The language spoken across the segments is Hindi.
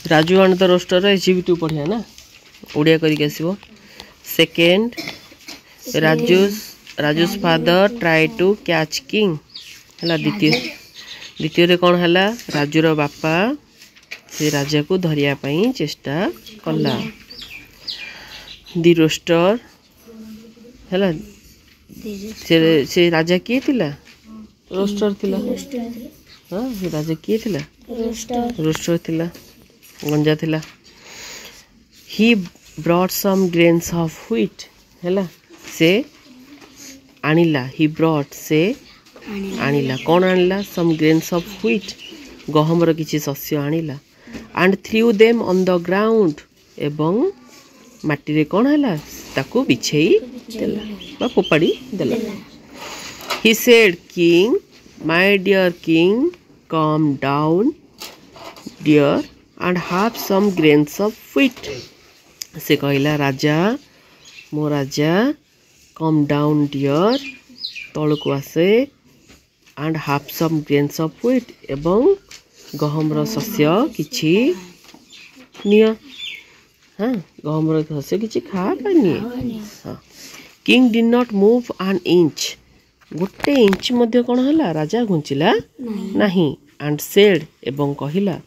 राजू एंड द रोस्टर एजीविटी पढ़िया ना ओडिया करके आसो। Second Raju's father try to catch king है। द्वितीय कौन है राजूर बापा से राजा को धरिया चेष्टा कला। दि रोस्टर है से राजा किए थिला रोस्टर थिला। हाँ से राजा किए थिला रोस्टर थिला गंजा थिला। He brought some grains of wheat है से आनिला। ही ब्रॉट से आनिला कौन आनिला सम ग्रेन्स ऑफ व्हीट गहमर किछि शस्य आनिला। And threw them on the ground एवं माटी रे कौन है ताकू बिछेई देला बा फोपाड़ी देला। He said king my dear king come down dear and have some grains of wheat. से कहला राजा मो राजा कम डाउन डियर तलू आसे and have some grains of wheat एवं गहमर शस्य किछि निय। हाँ गहमर शस्य किछि खा पानी। हाँ king did not move an inch गोटे इंच मध्य कौन है राजा घुंचिला नहीं। एंड सेड एवं कहला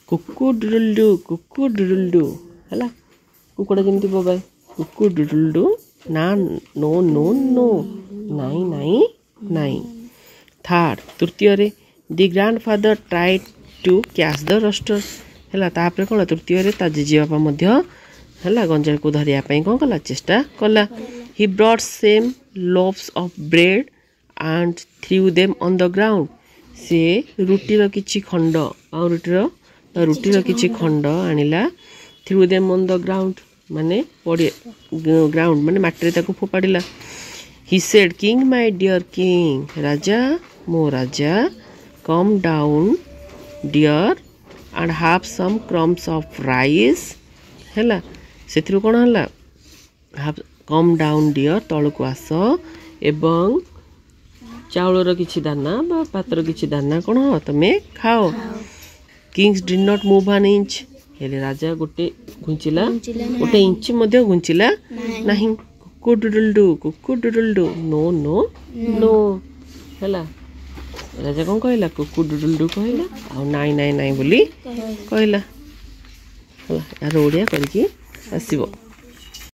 कुकु डुडुलडू है कुकुड़ा जमी बोबाई कुकु डुडुलडू ना नो नो नो नाई नाई नाई। थर्ड तृतीय the grandfather try to catch the rooster है। तापर कौन तृतीय जेजे बापा है गंजा को धरिया कौन कला चेष्टा कला। He brought some loaves of bread and threw them on the ground से रुटीर किछि खंड आ रुटीर किछि खंड आनिला। Threw them on the ground माने पड़े ग्राउंड माने माटी ताको फोपाड़िला। He said king my dear king राजा मो राजा come down dear and have some crumbs of rice है। से कौन है कम डाउन डियर तलू आस एवं चाउलर किछि दाना बा पातर किछि दाना कौन हो तमें खाओ। Kings did not move an inch हेले राजा गोटे घुंचिला गोटे इंच मध्य घुंचिला नहीं। कुकु डुडुलडू नो नो नो है। राजा कौन कहला कुकु डुडुलडू कहला आ नाई नाई नाई बोली कहला। यार ओडिया करके आसीबो।